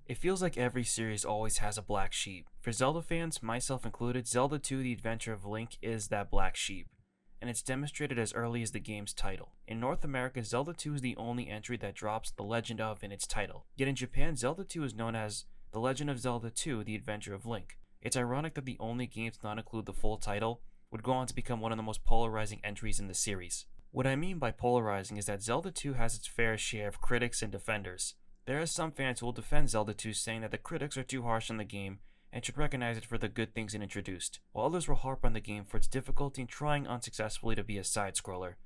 It feels like every series always has a black sheep. For Zelda fans, myself included, Zelda II The Adventure of Link is that black sheep, and it's demonstrated as early as the game's title. In North America, Zelda II is the only entry that drops The Legend of in its title. Yet in Japan, Zelda II is known as The Legend of Zelda II The Adventure of Link. It's ironic that the only game to not include the full title would go on to become one of the most polarizing entries in the series. What I mean by polarizing is that Zelda II has its fair share of critics and defenders. There are some fans who will defend Zelda 2, saying that the critics are too harsh on the game and should recognize it for the good things it introduced, while others will harp on the game for its difficulty in trying unsuccessfully to be a side-scroller.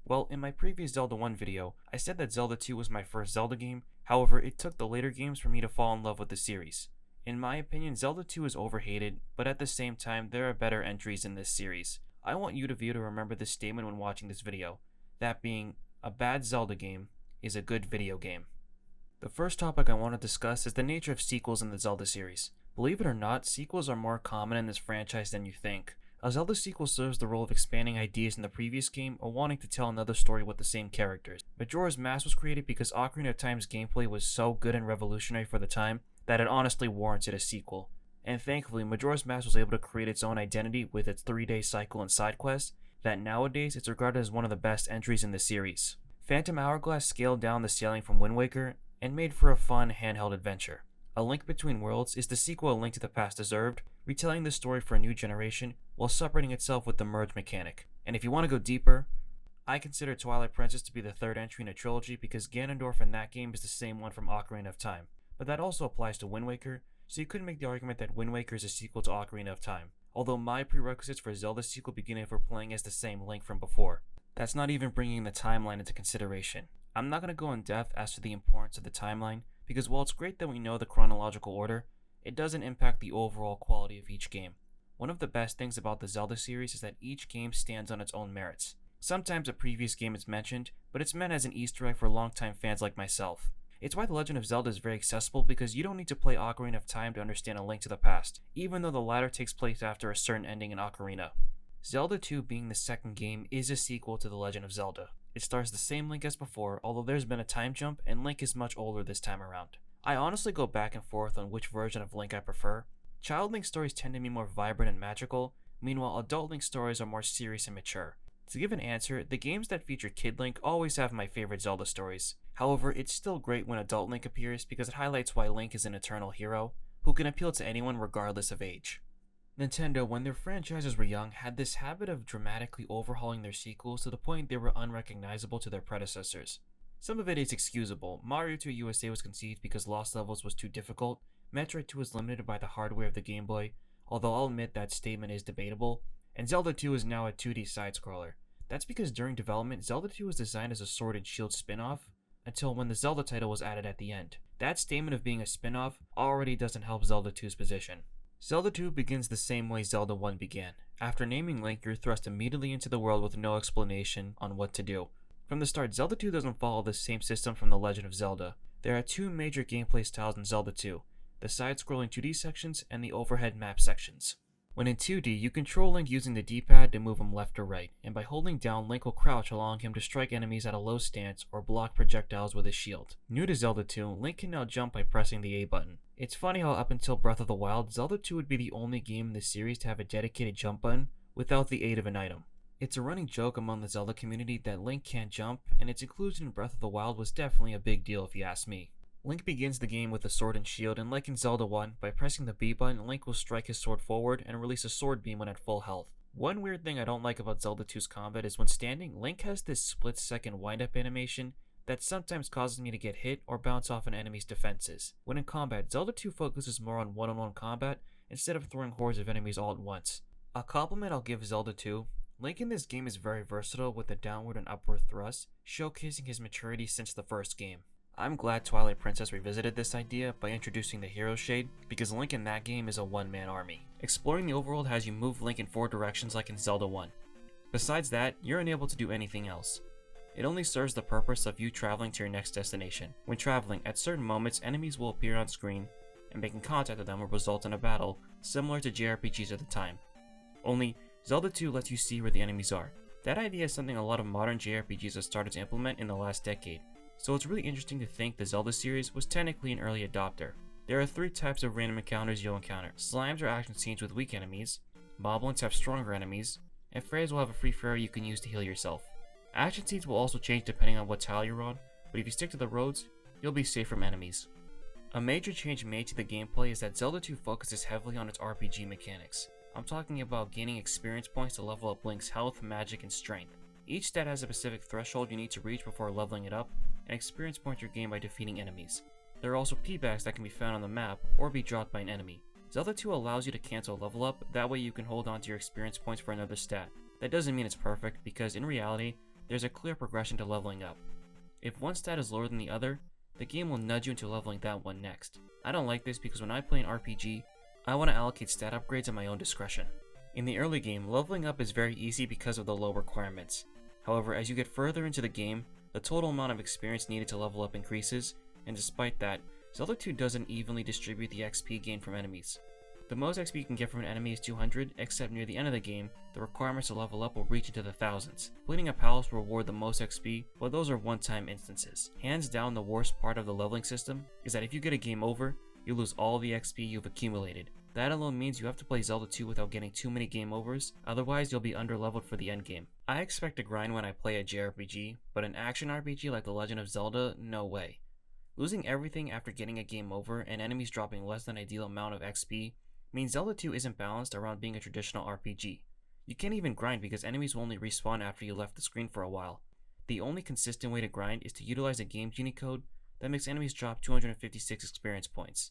Well, in my previous Zelda 1 video, I said that Zelda 2 was my first Zelda game, however, it took the later games for me to fall in love with the series. In my opinion, Zelda 2 is overhated, but at the same time, there are better entries in this series. I want you to remember this statement when watching this video, that being, a bad Zelda game is a good video game. The first topic I want to discuss is the nature of sequels in the Zelda series. Believe it or not, sequels are more common in this franchise than you think. A Zelda sequel serves the role of expanding ideas in the previous game or wanting to tell another story with the same characters. Majora's Mask was created because Ocarina of Time's gameplay was so good and revolutionary for the time that it honestly warranted a sequel. And thankfully, Majora's Mask was able to create its own identity with its 3-day cycle and side quests, that nowadays it's regarded as one of the best entries in the series. Phantom Hourglass scaled down the scaling from Wind Waker and made for a fun handheld adventure. A Link Between Worlds is the sequel A Link to the Past deserved, retelling the story for a new generation while separating itself with the merge mechanic. And if you want to go deeper, I consider Twilight Princess to be the third entry in a trilogy because Ganondorf in that game is the same one from Ocarina of Time. But that also applies to Wind Waker, so you could make the argument that Wind Waker is a sequel to Ocarina of Time, although my prerequisites for Zelda sequel begin if we're playing as the same Link from before. That's not even bringing the timeline into consideration. I'm not going to go in depth as to the importance of the timeline, because while it's great that we know the chronological order, it doesn't impact the overall quality of each game. One of the best things about the Zelda series is that each game stands on its own merits. Sometimes a previous game is mentioned, but it's meant as an Easter egg for longtime fans like myself. It's why The Legend of Zelda is very accessible because you don't need to play Ocarina of Time to understand A Link to the Past, even though the latter takes place after a certain ending in Ocarina. Zelda 2 being the second game is a sequel to The Legend of Zelda. It stars the same Link as before, although there's been a time jump and Link is much older this time around. I honestly go back and forth on which version of Link I prefer. Child Link stories tend to be more vibrant and magical, meanwhile adult Link stories are more serious and mature. To give an answer, the games that feature Kid Link always have my favorite Zelda stories. However, it's still great when adult Link appears because it highlights why Link is an eternal hero, who can appeal to anyone regardless of age. Nintendo, when their franchises were young, had this habit of dramatically overhauling their sequels to the point they were unrecognizable to their predecessors. Some of it is excusable. Mario 2 USA was conceived because Lost Levels was too difficult, Metroid 2 was limited by the hardware of the Game Boy, although I'll admit that statement is debatable, and Zelda 2 is now a 2D side-scroller. That's because during development, Zelda 2 was designed as a Sword and Shield spin-off, until when the Zelda title was added at the end. That statement of being a spin-off already doesn't help Zelda 2's position. Zelda 2 begins the same way Zelda 1 began. After naming Link, you're thrust immediately into the world with no explanation on what to do. From the start, Zelda 2 doesn't follow the same system from The Legend of Zelda. There are two major gameplay styles in Zelda 2, the side-scrolling 2D sections and the overhead map sections. When in 2D, you control Link using the D-pad to move him left or right, and by holding down, Link will crouch, allowing him to strike enemies at a low stance or block projectiles with his shield. New to Zelda 2, Link can now jump by pressing the A button. It's funny how up until Breath of the Wild, Zelda 2 would be the only game in the series to have a dedicated jump button without the aid of an item. It's a running joke among the Zelda community that Link can't jump, and its inclusion in Breath of the Wild was definitely a big deal if you ask me. Link begins the game with a sword and shield, and like in Zelda 1, by pressing the B button, Link will strike his sword forward and release a sword beam when at full health. One weird thing I don't like about Zelda 2's combat is when standing, Link has this split-second wind-up animation that sometimes causes me to get hit or bounce off an enemy's defenses. When in combat, Zelda 2 focuses more on one-on-one combat instead of throwing hordes of enemies all at once. A compliment I'll give Zelda 2, Link in this game is very versatile with the downward and upward thrust, showcasing his maturity since the first game. I'm glad Twilight Princess revisited this idea by introducing the Hero Shade, because Link in that game is a one-man army. Exploring the overworld has you move Link in 4 directions like in Zelda 1. Besides that, you're unable to do anything else. It only serves the purpose of you traveling to your next destination. When traveling, at certain moments enemies will appear on screen, and making contact with them will result in a battle, similar to JRPGs at the time. Only, Zelda 2 lets you see where the enemies are. That idea is something a lot of modern JRPGs have started to implement in the last decade, So it's really interesting to think the Zelda series was technically an early adopter. There are 3 types of random encounters you'll encounter. Slimes are action scenes with weak enemies, Moblins have stronger enemies, and Fairies will have a free fairy you can use to heal yourself. Action scenes will also change depending on what tile you're on, but if you stick to the roads, you'll be safe from enemies. A major change made to the gameplay is that Zelda 2 focuses heavily on its RPG mechanics. I'm talking about gaining experience points to level up Link's health, magic, and strength. Each stat has a specific threshold you need to reach before leveling it up, and experience points are gained by defeating enemies. There are also P-bags that can be found on the map, or be dropped by an enemy. Zelda 2 allows you to cancel a level up, that way you can hold on to your experience points for another stat. That doesn't mean it's perfect, because in reality, there's a clear progression to leveling up. If one stat is lower than the other, the game will nudge you into leveling that one next. I don't like this because when I play an RPG, I want to allocate stat upgrades at my own discretion. In the early game, leveling up is very easy because of the low requirements. However, as you get further into the game, the total amount of experience needed to level up increases, and despite that, Zelda 2 doesn't evenly distribute the XP gained from enemies. The most XP you can get from an enemy is 200, except near the end of the game, the requirements to level up will reach into the thousands. Completing a palace will reward the most XP, but those are one-time instances. Hands down, the worst part of the leveling system is that if you get a game over, you lose all the XP you've accumulated. That alone means you have to play Zelda 2 without getting too many game overs, otherwise you'll be underleveled for the endgame. I expect to grind when I play a JRPG, but an action RPG like The Legend of Zelda, no way. Losing everything after getting a game over and enemies dropping less than ideal amount of XP means Zelda 2 isn't balanced around being a traditional RPG. You can't even grind because enemies will only respawn after you left the screen for a while. The only consistent way to grind is to utilize a Game Genie code that makes enemies drop 256 experience points.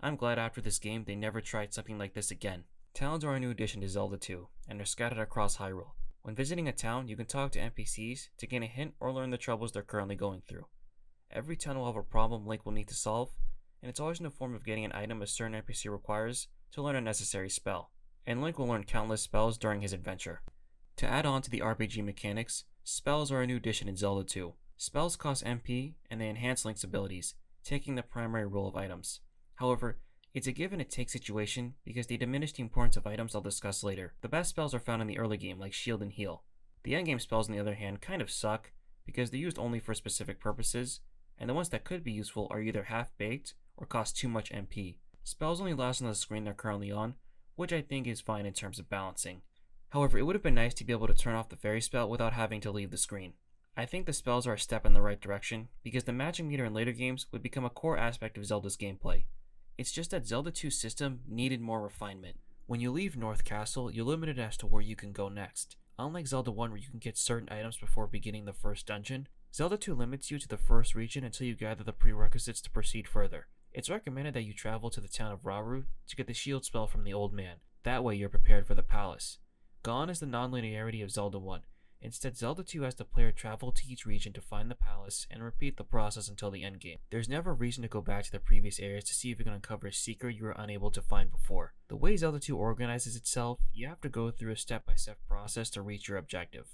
I'm glad after this game they never tried something like this again. Towns are a new addition to Zelda 2, and are scattered across Hyrule. When visiting a town, you can talk to NPCs to gain a hint or learn the troubles they're currently going through. Every town will have a problem Link will need to solve, and it's always in the form of getting an item a certain NPC requires to learn a necessary spell, and Link will learn countless spells during his adventure. To add on to the RPG mechanics, spells are a new addition in Zelda 2. Spells cost MP, and they enhance Link's abilities, taking the primary role of items. However, it's a give and a take situation because they diminish the importance of items I'll discuss later. The best spells are found in the early game, like shield and heal. The endgame spells, on the other hand, kind of suck because they're used only for specific purposes, and the ones that could be useful are either half-baked or cost too much MP. Spells only last on the screen they're currently on, which I think is fine in terms of balancing. However, it would have been nice to be able to turn off the fairy spell without having to leave the screen. I think the spells are a step in the right direction because the magic meter in later games would become a core aspect of Zelda's gameplay. It's just that Zelda 2's system needed more refinement. When you leave North Castle, you're limited as to where you can go next. Unlike Zelda 1 where you can get certain items before beginning the first dungeon, Zelda 2 limits you to the first region until you gather the prerequisites to proceed further. It's recommended that you travel to the town of Rauru to get the shield spell from the old man. That way you're prepared for the palace. Gone is the non-linearity of Zelda 1. Instead, Zelda 2 has the player travel to each region to find the palace and repeat the process until the endgame. There's never a reason to go back to the previous areas to see if you can uncover a secret you were unable to find before. The way Zelda 2 organizes itself, you have to go through a step-by-step process to reach your objective.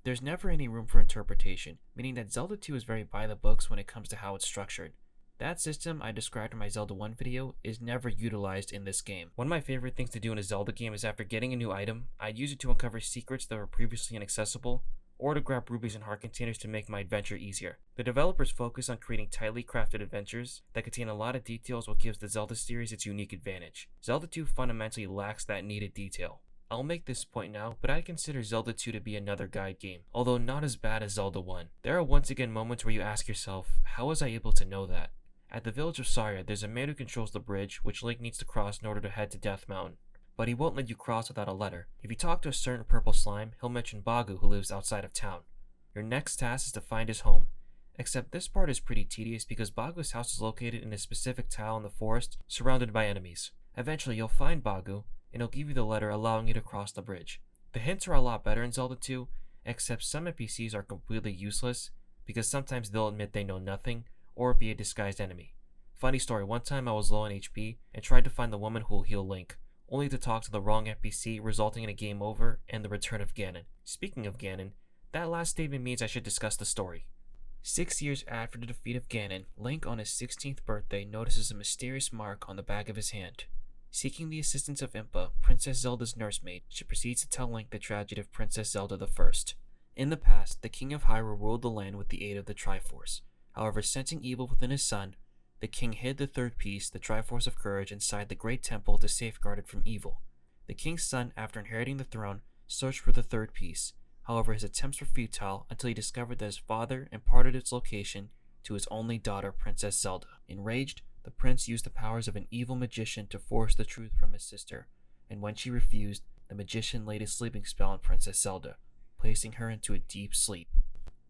There's never any room for interpretation, meaning that Zelda 2 is very by the books when it comes to how it's structured. That system I described in my Zelda 1 video is never utilized in this game. One of my favorite things to do in a Zelda game is after getting a new item, I'd use it to uncover secrets that were previously inaccessible, or to grab rubies and heart containers to make my adventure easier. The developers focus on creating tightly crafted adventures that contain a lot of details, what gives the Zelda series its unique advantage. Zelda 2 fundamentally lacks that needed detail. I'll make this point now, but I consider Zelda 2 to be another guide game, although not as bad as Zelda 1. There are once again moments where you ask yourself, how was I able to know that? At the village of Saria, there's a man who controls the bridge, which Link needs to cross in order to head to Death Mountain. But he won't let you cross without a letter. If you talk to a certain purple slime, he'll mention Bagu, who lives outside of town. Your next task is to find his home. Except this part is pretty tedious because Bagu's house is located in a specific tile in the forest, surrounded by enemies. Eventually, you'll find Bagu, and he'll give you the letter allowing you to cross the bridge. The hints are a lot better in Zelda 2, except some NPCs are completely useless, because sometimes they'll admit they know nothing, or be a disguised enemy. Funny story, one time I was low on HP and tried to find the woman who will heal Link, only to talk to the wrong NPC, resulting in a game over and the return of Ganon. Speaking of Ganon, that last statement means I should discuss the story. 6 years after the defeat of Ganon, Link on his 16th birthday notices a mysterious mark on the back of his hand. Seeking the assistance of Impa, Princess Zelda's nursemaid, she proceeds to tell Link the tragedy of Princess Zelda I. In the past, the King of Hyrule ruled the land with the aid of the Triforce. However, sensing evil within his son, the king hid the third piece, the Triforce of Courage, inside the Great Temple to safeguard it from evil. The king's son, after inheriting the throne, searched for the third piece. However, his attempts were futile until he discovered that his father imparted its location to his only daughter, Princess Zelda. Enraged, the prince used the powers of an evil magician to force the truth from his sister, and when she refused, the magician laid a sleeping spell on Princess Zelda, placing her into a deep sleep.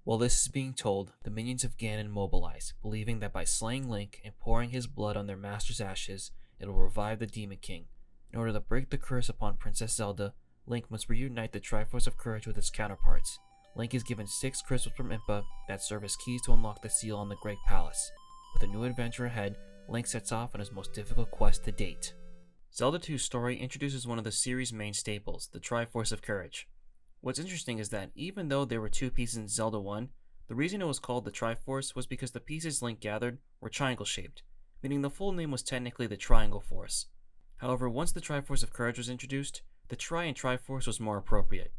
While this is being told, the minions of Ganon mobilize, believing that by slaying Link and pouring his blood on their master's ashes, it will revive the Demon King. In order to break the curse upon Princess Zelda, Link must reunite the Triforce of Courage with its counterparts. Link is given 6 crystals from Impa that serve as keys to unlock the seal on the Great Palace. With a new adventure ahead, Link sets off on his most difficult quest to date. Zelda II's story introduces one of the series' main staples, the Triforce of Courage. What's interesting is that even though there were 2 pieces in Zelda 1, the reason it was called the Triforce was because the pieces Link gathered were triangle-shaped, meaning the full name was technically the Triangle Force. However, once the Triforce of Courage was introduced, the Tri and Triforce was more appropriate,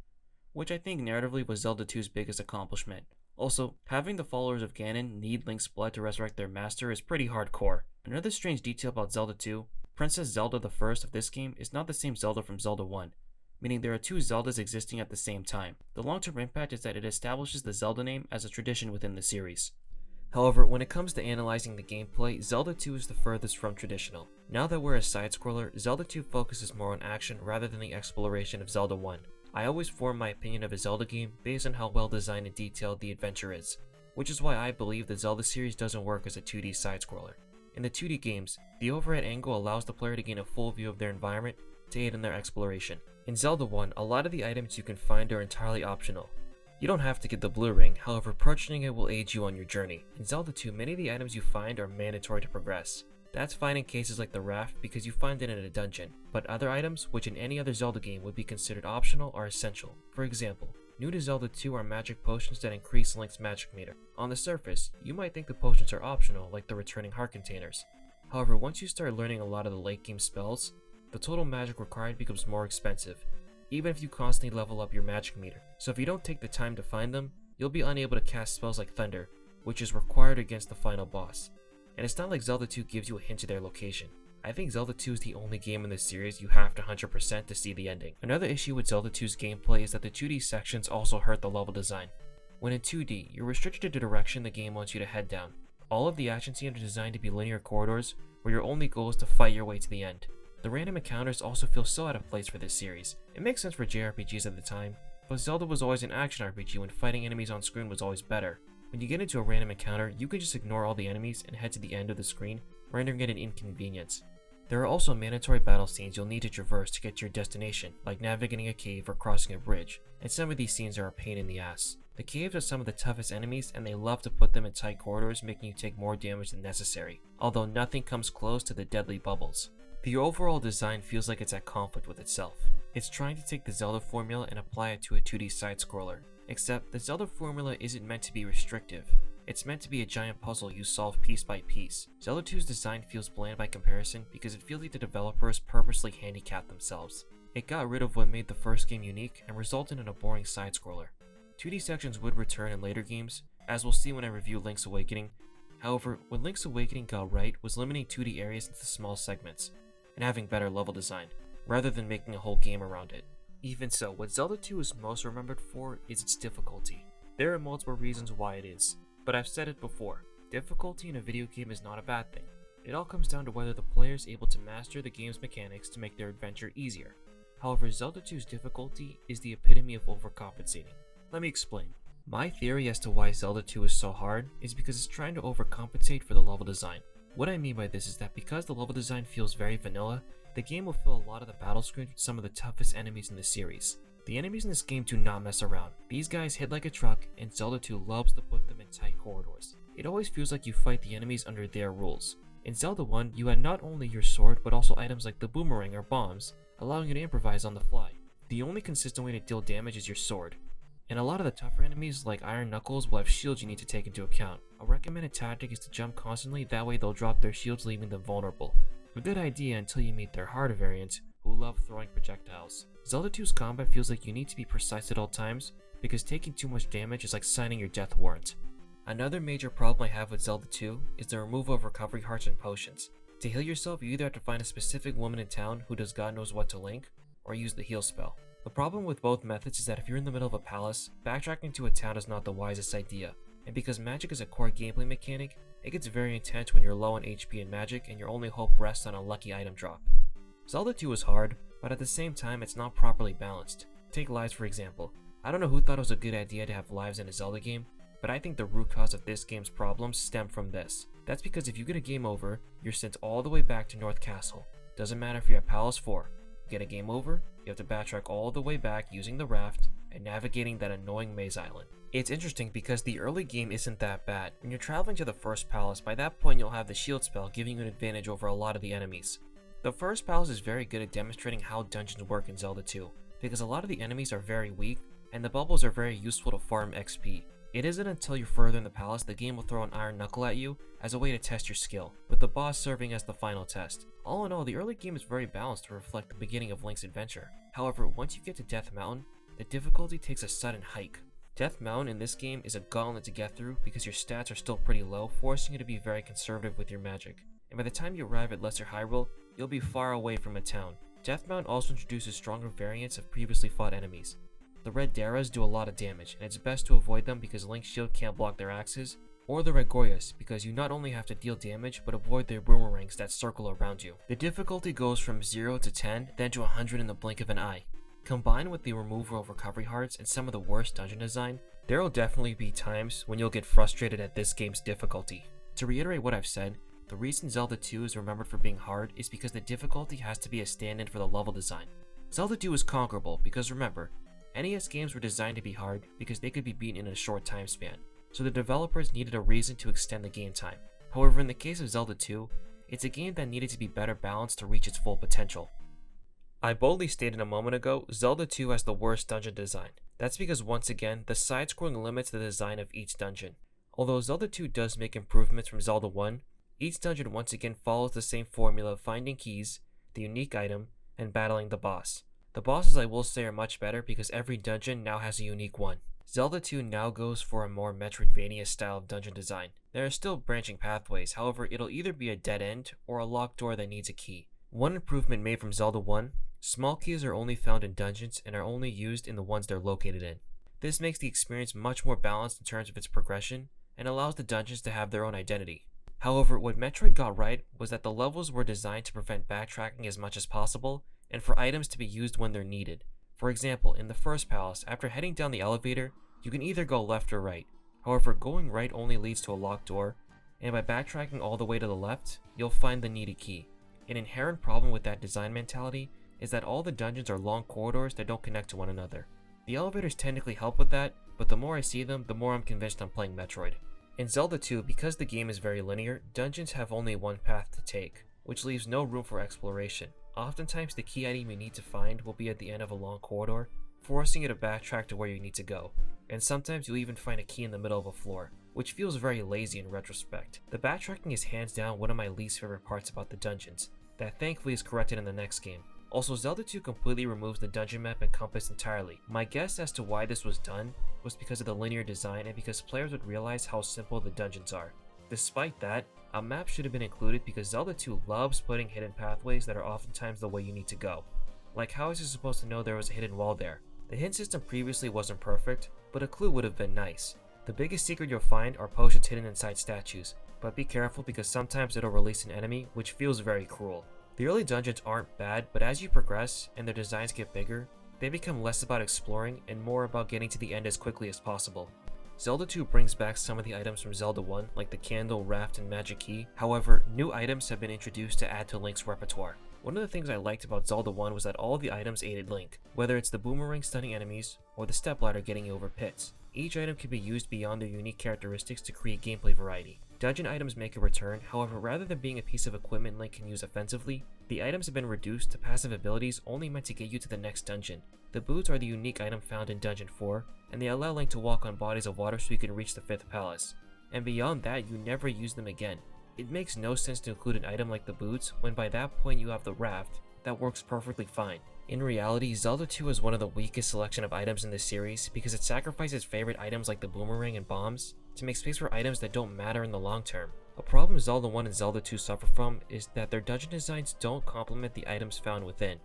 which I think narratively was Zelda 2's biggest accomplishment. Also, having the followers of Ganon need Link's blood to resurrect their master is pretty hardcore. Another strange detail about Zelda 2, Princess Zelda I of this game is not the same Zelda from Zelda 1, meaning there are 2 Zeldas existing at the same time. The long-term impact is that it establishes the Zelda name as a tradition within the series. However, when it comes to analyzing the gameplay, Zelda 2 is the furthest from traditional. Now that we're a side-scroller, Zelda 2 focuses more on action rather than the exploration of Zelda 1. I always form my opinion of a Zelda game based on how well designed and detailed the adventure is, which is why I believe the Zelda series doesn't work as a 2D side-scroller. In the 2D games, the overhead angle allows the player to gain a full view of their environment to aid in their exploration. In Zelda 1, a lot of the items you can find are entirely optional. You don't have to get the blue ring, however purchasing it will aid you on your journey. In Zelda 2, many of the items you find are mandatory to progress. That's fine in cases like the raft because you find it in a dungeon, but other items, which in any other Zelda game would be considered optional, are essential. For example, new to Zelda 2 are magic potions that increase Link's magic meter. On the surface, you might think the potions are optional, like the returning heart containers. However, once you start learning a lot of the late game spells, the total magic required becomes more expensive, even if you constantly level up your magic meter. So if you don't take the time to find them, you'll be unable to cast spells like Thunder, which is required against the final boss. And it's not like Zelda 2 gives you a hint to their location. I think Zelda 2 is the only game in this series you have to 100% to see the ending. Another issue with Zelda 2's gameplay is that the 2D sections also hurt the level design. When in 2D, you're restricted to the direction the game wants you to head down. All of the action scenes are designed to be linear corridors where your only goal is to fight your way to the end. The random encounters also feel so out of place for this series. It makes sense for JRPGs at the time, but Zelda was always an action RPG when fighting enemies on screen was always better. When you get into a random encounter, you can just ignore all the enemies and head to the end of the screen, rendering it an inconvenience. There are also mandatory battle scenes you'll need to traverse to get to your destination, like navigating a cave or crossing a bridge, and some of these scenes are a pain in the ass. The caves are some of the toughest enemies, and they love to put them in tight corridors, making you take more damage than necessary, although nothing comes close to the deadly bubbles. The overall design feels like it's at conflict with itself. It's trying to take the Zelda formula and apply it to a 2D side-scroller, except the Zelda formula isn't meant to be restrictive. It's meant to be a giant puzzle you solve piece by piece. Zelda 2's design feels bland by comparison because it feels like the developers purposely handicapped themselves. It got rid of what made the first game unique and resulted in a boring side-scroller. 2D sections would return in later games, as we'll see when I review Link's Awakening. However, what Link's Awakening got right was limiting 2D areas into small segments, and having better level design, rather than making a whole game around it. Even so, what Zelda 2 is most remembered for is its difficulty. There are multiple reasons why it is, but I've said it before, difficulty in a video game is not a bad thing. It all comes down to whether the player is able to master the game's mechanics to make their adventure easier. However, Zelda 2's difficulty is the epitome of overcompensating. Let me explain. My theory as to why Zelda 2 is so hard is because it's trying to overcompensate for the level design. What I mean by this is that because the level design feels very vanilla, the game will fill a lot of the battle screens with some of the toughest enemies in the series. The enemies in this game do not mess around. These guys hit like a truck, and Zelda 2 loves to put them in tight corridors. It always feels like you fight the enemies under their rules. In Zelda 1, you had not only your sword, but also items like the boomerang or bombs, allowing you to improvise on the fly. The only consistent way to deal damage is your sword. And a lot of the tougher enemies, like Iron Knuckles, will have shields you need to take into account. A recommended tactic is to jump constantly, that way they'll drop their shields, leaving them vulnerable. A good idea until you meet their harder variants, who love throwing projectiles. Zelda 2's combat feels like you need to be precise at all times, because taking too much damage is like signing your death warrant. Another major problem I have with Zelda 2 is the removal of recovery hearts and potions. To heal yourself, you either have to find a specific woman in town who does God knows what to Link, or use the heal spell. The problem with both methods is that if you're in the middle of a palace, backtracking to a town is not the wisest idea, and because magic is a core gameplay mechanic, it gets very intense when you're low on HP and magic and your only hope rests on a lucky item drop. Zelda 2 is hard, but at the same time it's not properly balanced. Take lives for example. I don't know who thought it was a good idea to have lives in a Zelda game, but I think the root cause of this game's problems stem from this. That's because if you get a game over, you're sent all the way back to North Castle. Doesn't matter if you're at Palace 4. You get a game over, you have to backtrack all the way back using the raft and navigating that annoying maze island. It's interesting because the early game isn't that bad. When you're traveling to the first palace, by that point you'll have the shield spell giving you an advantage over a lot of the enemies. The first palace is very good at demonstrating how dungeons work in Zelda 2, because a lot of the enemies are very weak, and the bubbles are very useful to farm XP. It isn't until you're further in the palace the game will throw an iron knuckle at you as a way to test your skill, with the boss serving as the final test. All in all, the early game is very balanced to reflect the beginning of Link's adventure. However, once you get to Death Mountain, the difficulty takes a sudden hike. Death Mountain in this game is a gauntlet to get through because your stats are still pretty low, forcing you to be very conservative with your magic. And by the time you arrive at Lesser Hyrule, you'll be far away from a town. Death Mountain also introduces stronger variants of previously fought enemies. The red Daras do a lot of damage, and it's best to avoid them because Link's shield can't block their axes, or the red Goyas because you not only have to deal damage but avoid their boomerangs that circle around you. The difficulty goes from 0 to 10, then to 100 in the blink of an eye. Combined with the removal of recovery hearts and some of the worst dungeon design, there will definitely be times when you'll get frustrated at this game's difficulty. To reiterate what I've said, the reason Zelda 2 is remembered for being hard is because the difficulty has to be a stand-in for the level design. Zelda 2 is conquerable because remember, NES games were designed to be hard because they could be beaten in a short time span, so the developers needed a reason to extend the game time. However, in the case of Zelda 2, it's a game that needed to be better balanced to reach its full potential. I boldly stated a moment ago, Zelda 2 has the worst dungeon design. That's because once again, the side-scrolling limits the design of each dungeon. Although Zelda 2 does make improvements from Zelda 1, each dungeon once again follows the same formula of finding keys, the unique item, and battling the boss. The bosses I will say are much better because every dungeon now has a unique one. Zelda 2 now goes for a more Metroidvania style of dungeon design. There are still branching pathways, however it'll either be a dead end or a locked door that needs a key. One improvement made from Zelda 1, small keys are only found in dungeons and are only used in the ones they're located in. This makes the experience much more balanced in terms of its progression and allows the dungeons to have their own identity. However, what Metroid got right was that the levels were designed to prevent backtracking as much as possible and for items to be used when they're needed. For example, in the first palace, after heading down the elevator, you can either go left or right. However, going right only leads to a locked door, and by backtracking all the way to the left, you'll find the needed key. An inherent problem with that design mentality is that all the dungeons are long corridors that don't connect to one another. The elevators technically help with that, but the more I see them, the more I'm convinced I'm playing Metroid. In Zelda 2, because the game is very linear, dungeons have only one path to take, which leaves no room for exploration. Oftentimes the key item you need to find will be at the end of a long corridor, forcing you to backtrack to where you need to go. And sometimes you'll even find a key in the middle of a floor, which feels very lazy in retrospect. The backtracking is hands down one of my least favorite parts about the dungeons, that thankfully is corrected in the next game. Also, Zelda 2 completely removes the dungeon map and compass entirely. My guess as to why this was done was because of the linear design and because players would realize how simple the dungeons are. Despite that, a map should have been included because Zelda 2 loves putting hidden pathways that are oftentimes the way you need to go. Like, how is you supposed to know there was a hidden wall there? The hint system previously wasn't perfect, but a clue would have been nice. The biggest secret you'll find are potions hidden inside statues, but be careful because sometimes it'll release an enemy, which feels very cruel. The early dungeons aren't bad, but as you progress and their designs get bigger, they become less about exploring and more about getting to the end as quickly as possible. Zelda 2 brings back some of the items from Zelda 1, like the candle, raft, and magic key. However, new items have been introduced to add to Link's repertoire. One of the things I liked about Zelda 1 was that all of the items aided Link, whether it's the boomerang stunning enemies or the stepladder getting you over pits. Each item can be used beyond their unique characteristics to create gameplay variety. Dungeon items make a return, however rather than being a piece of equipment Link can use offensively, the items have been reduced to passive abilities only meant to get you to the next dungeon. The boots are the unique item found in Dungeon 4, and they allow Link to walk on bodies of water so you can reach the 5th palace. And beyond that, you never use them again. It makes no sense to include an item like the boots when by that point you have the raft, that works perfectly fine. In reality, Zelda 2 is one of the weakest selection of items in this series because it sacrifices favorite items like the boomerang and bombs to make space for items that don't matter in the long term. A problem Zelda 1 and Zelda 2 suffer from is that their dungeon designs don't complement the items found within,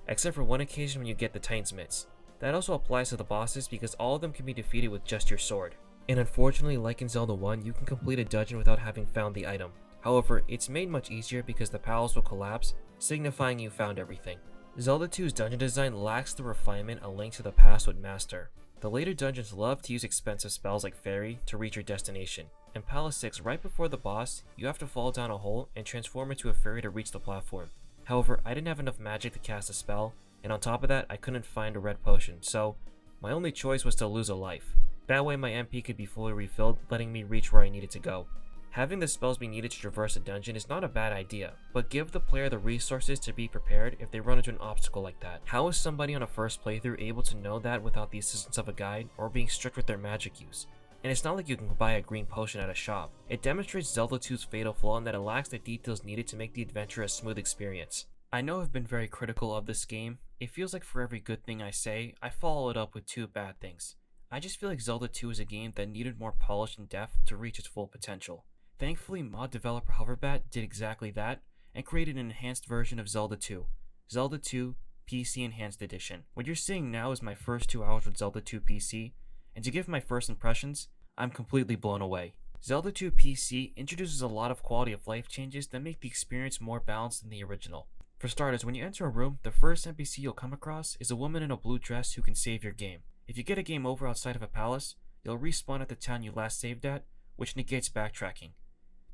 except for one occasion when you get the Titan's Mitts. That also applies to the bosses because all of them can be defeated with just your sword. And unfortunately, like in Zelda 1, you can complete a dungeon without having found the item. However, it's made much easier because the palace will collapse, signifying you found everything. Zelda 2's dungeon design lacks the refinement A Link to the Past would master. The later dungeons love to use expensive spells like Fairy to reach your destination. In Palace 6, right before the boss, you have to fall down a hole and transform into a fairy to reach the platform. However, I didn't have enough magic to cast a spell, and on top of that, I couldn't find a red potion, so my only choice was to lose a life. That way my MP could be fully refilled, letting me reach where I needed to go. Having the spells be needed to traverse a dungeon is not a bad idea, but give the player the resources to be prepared if they run into an obstacle like that. How is somebody on a first playthrough able to know that without the assistance of a guide or being strict with their magic use? And it's not like you can buy a green potion at a shop. It demonstrates Zelda 2's fatal flaw in that it lacks the details needed to make the adventure a smooth experience. I know I've been very critical of this game. It feels like for every good thing I say, I follow it up with 2 bad things. I just feel like Zelda 2 is a game that needed more polish and depth to reach its full potential. Thankfully, mod developer Hoverbat did exactly that and created an enhanced version of Zelda 2, Zelda 2 PC Enhanced Edition. What you're seeing now is my first 2 hours with Zelda 2 PC, and to give my first impressions, I'm completely blown away. Zelda 2 PC introduces a lot of quality of life changes that make the experience more balanced than the original. For starters, when you enter a room, the first NPC you'll come across is a woman in a blue dress who can save your game. If you get a game over outside of a palace, you'll respawn at the town you last saved at, which negates backtracking.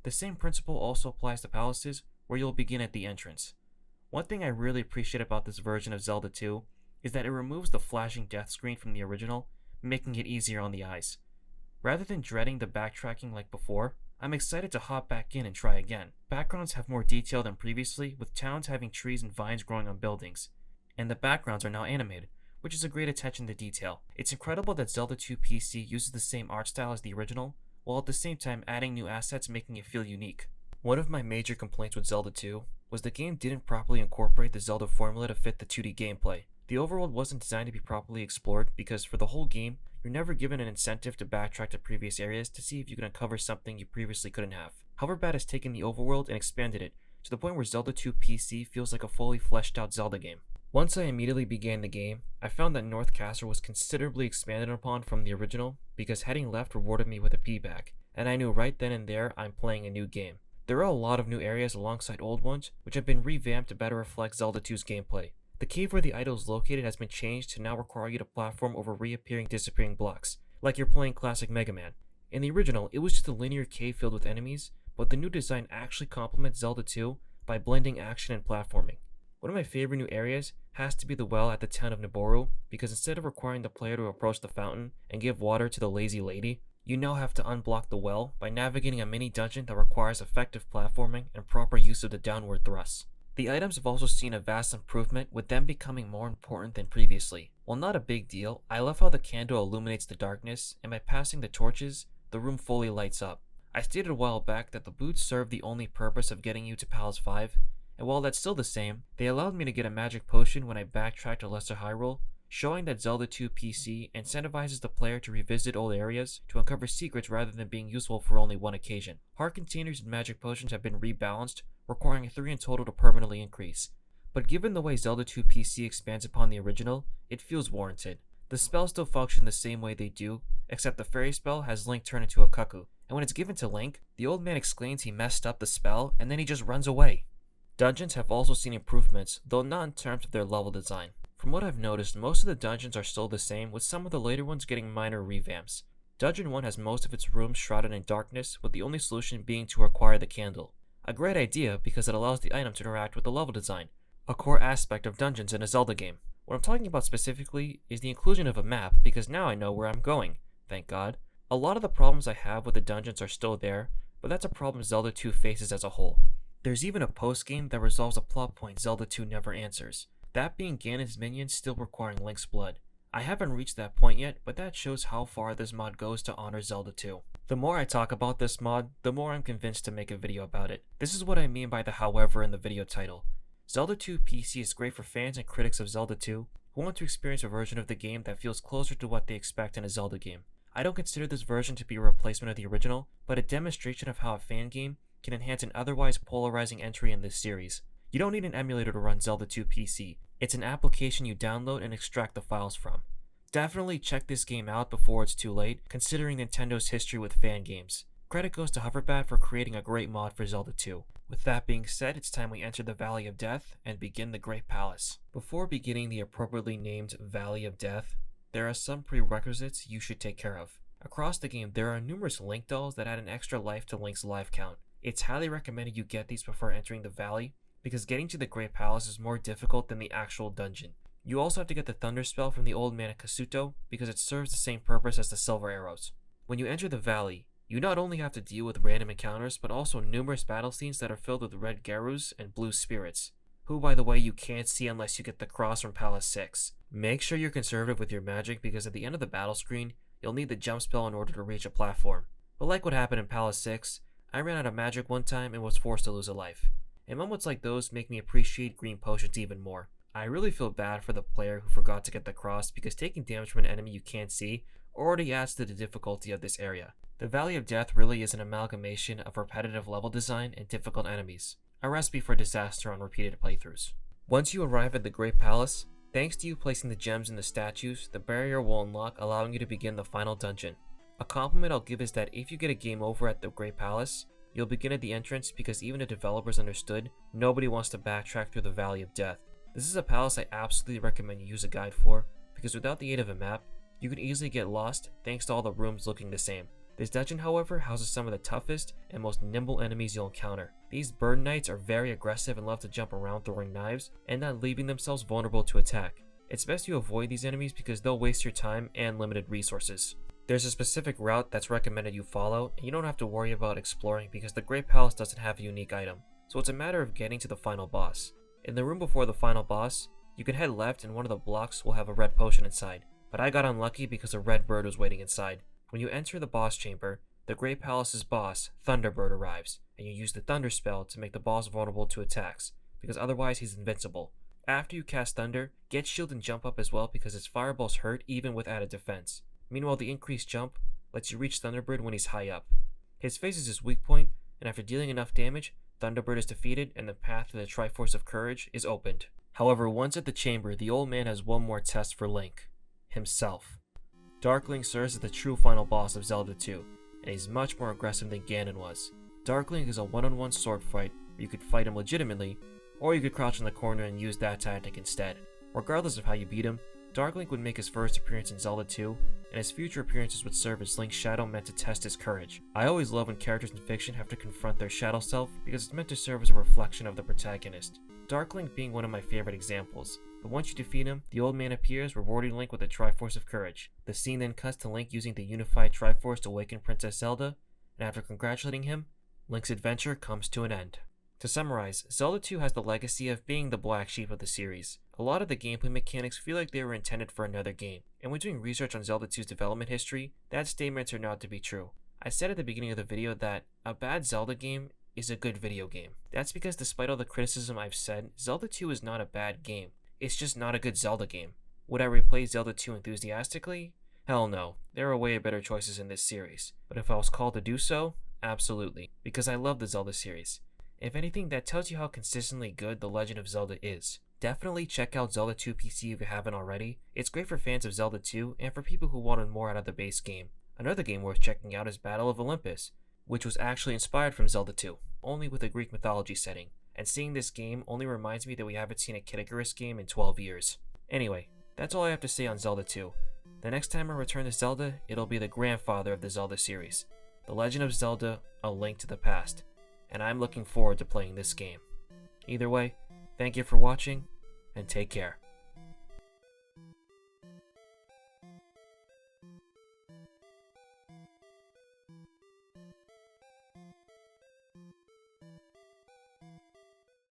The same principle also applies to palaces, where you'll begin at the entrance. One thing I really appreciate about this version of Zelda 2 is that it removes the flashing death screen from the original, making it easier on the eyes. Rather than dreading the backtracking like before, I'm excited to hop back in and try again. Backgrounds have more detail than previously, with towns having trees and vines growing on buildings, and the backgrounds are now animated, which is a great attention to detail. It's incredible that Zelda 2 PC uses the same art style as the original, while at the same time adding new assets making it feel unique. One of my major complaints with Zelda 2 was the game didn't properly incorporate the Zelda formula to fit the 2D gameplay. The overworld wasn't designed to be properly explored because for the whole game, you're never given an incentive to backtrack to previous areas to see if you can uncover something you previously couldn't have. Hoverbat has taken the overworld and expanded it to the point where Zelda 2 PC feels like a fully fleshed out Zelda game. Once I immediately began the game, I found that North Castle was considerably expanded upon from the original because heading left rewarded me with a P-back, and I knew right then and there I'm playing a new game. There are a lot of new areas alongside old ones, which have been revamped to better reflect Zelda 2's gameplay. The cave where the idol is located has been changed to now require you to platform over reappearing disappearing blocks, like you're playing classic Mega Man. In the original, it was just a linear cave filled with enemies, but the new design actually complements Zelda 2 by blending action and platforming. One of my favorite new areas has to be the well at the town of Niboru, because instead of requiring the player to approach the fountain and give water to the lazy lady, you now have to unblock the well by navigating a mini dungeon that requires effective platforming and proper use of the downward thrusts. The items have also seen a vast improvement, with them becoming more important than previously. While not a big deal, I love how the candle illuminates the darkness, and by passing the torches, the room fully lights up. I stated a while back that the boots serve the only purpose of getting you to Palace 5, and while that's still the same, they allowed me to get a magic potion when I backtracked to Lesser Hyrule, showing that Zelda 2 PC incentivizes the player to revisit old areas to uncover secrets rather than being useful for only one occasion. Heart containers and magic potions have been rebalanced, requiring 3 in total to permanently increase. But given the way Zelda 2 PC expands upon the original, it feels warranted. The spells still function the same way they do, except the fairy spell has Link turn into a cuckoo, and when it's given to Link, the old man exclaims he messed up the spell and then he just runs away. Dungeons have also seen improvements, though not in terms of their level design. From what I've noticed, most of the dungeons are still the same, with some of the later ones getting minor revamps. Dungeon 1 has most of its rooms shrouded in darkness, with the only solution being to acquire the candle. A great idea because it allows the item to interact with the level design, a core aspect of dungeons in a Zelda game. What I'm talking about specifically is the inclusion of a map, because now I know where I'm going, thank God. A lot of the problems I have with the dungeons are still there, but that's a problem Zelda 2 faces as a whole. There's even a post-game that resolves a plot point Zelda 2 never answers, that being Ganon's minions still requiring Link's blood. I haven't reached that point yet, but that shows how far this mod goes to honor Zelda 2. The more I talk about this mod, the more I'm convinced to make a video about it. This is what I mean by the however in the video title. Zelda 2 PC is great for fans and critics of Zelda 2 who want to experience a version of the game that feels closer to what they expect in a Zelda game. I don't consider this version to be a replacement of the original, but a demonstration of how a fan game can enhance an otherwise polarizing entry in this series. You don't need an emulator to run Zelda 2 PC. It's an application you download and extract the files from. Definitely check this game out before it's too late, considering Nintendo's history with fan games. Credit goes to Hoverbat for creating a great mod for Zelda 2. With that being said, it's time we enter the Valley of Death and begin the Great Palace. Before beginning the appropriately named Valley of Death, there are some prerequisites you should take care of. Across the game, there are numerous Link dolls that add an extra life to Link's life count. It's highly recommended you get these before entering the valley, because getting to the Great Palace is more difficult than the actual dungeon. You also have to get the Thunder Spell from the Old Man of Kasuto, because it serves the same purpose as the Silver Arrows. When you enter the valley, you not only have to deal with random encounters, but also numerous battle scenes that are filled with red Garus and blue spirits, who by the way you can't see unless you get the cross from Palace 6. Make sure you're conservative with your magic, because at the end of the battle screen, you'll need the jump spell in order to reach a platform. But like what happened in Palace 6, I ran out of magic one time and was forced to lose a life. And moments like those make me appreciate green potions even more. I really feel bad for the player who forgot to get the cross, because taking damage from an enemy you can't see already adds to the difficulty of this area. The Valley of Death really is an amalgamation of repetitive level design and difficult enemies, a recipe for disaster on repeated playthroughs. Once you arrive at the Great Palace, thanks to you placing the gems in the statues, the barrier will unlock, allowing you to begin the final dungeon. A compliment I'll give is that if you get a game over at the Great Palace, you'll begin at the entrance, because even the developers understood nobody wants to backtrack through the Valley of Death. This is a palace I absolutely recommend you use a guide for, because without the aid of a map, you could easily get lost thanks to all the rooms looking the same. This dungeon, however, houses some of the toughest and most nimble enemies you'll encounter. These bird knights are very aggressive and love to jump around throwing knives and not leaving themselves vulnerable to attack. It's best you avoid these enemies because they'll waste your time and limited resources. There's a specific route that's recommended you follow, and you don't have to worry about exploring because the Great Palace doesn't have a unique item, so it's a matter of getting to the final boss. In the room before the final boss, you can head left and one of the blocks will have a red potion inside, but I got unlucky because a red bird was waiting inside. When you enter the boss chamber, the Great Palace's boss, Thunderbird, arrives, and you use the Thunder Spell to make the boss vulnerable to attacks, because otherwise he's invincible. After you cast Thunder, get shield and jump up as well because its fireballs hurt even with added defense. Meanwhile, the increased jump lets you reach Thunderbird when he's high up. His face is his weak point, and after dealing enough damage, Thunderbird is defeated and the path to the Triforce of Courage is opened. However, once at the chamber, the old man has one more test for Link: himself. Darkling serves as the true final boss of Zelda 2, and he's much more aggressive than Ganon was. Darkling is a one-on-one sword fight where you could fight him legitimately, or you could crouch in the corner and use that tactic instead. Regardless of how you beat him, Darkling would make his first appearance in Zelda 2, and his future appearances would serve as Link's shadow meant to test his courage. I always love when characters in fiction have to confront their shadow self because it's meant to serve as a reflection of the protagonist. Darkling being one of my favorite examples. But once you defeat him, the old man appears, rewarding Link with the Triforce of Courage. The scene then cuts to Link using the unified Triforce to awaken Princess Zelda, and after congratulating him, Link's adventure comes to an end. To summarize, Zelda 2 has the legacy of being the black sheep of the series. A lot of the gameplay mechanics feel like they were intended for another game, and when doing research on Zelda 2's development history, that statement turned out to be true. I said at the beginning of the video that a bad Zelda game is a good video game. That's because despite all the criticism I've said, Zelda 2 is not a bad game. It's just not a good Zelda game. Would I replay Zelda 2 enthusiastically? Hell no. There are way better choices in this series. But if I was called to do so, absolutely. Because I love the Zelda series. If anything, that tells you how consistently good The Legend of Zelda is. Definitely check out Zelda 2 PC if you haven't already. It's great for fans of Zelda 2 and for people who wanted more out of the base game. Another game worth checking out is Battle of Olympus, which was actually inspired from Zelda 2, only with a Greek mythology setting. And seeing this game only reminds me that we haven't seen a Kid Icarus game in 12 years. Anyway, that's all I have to say on Zelda 2. The next time I return to Zelda, it'll be the grandfather of the Zelda series, The Legend of Zelda: A Link to the Past, and I'm looking forward to playing this game. Either way, thank you for watching, and take care.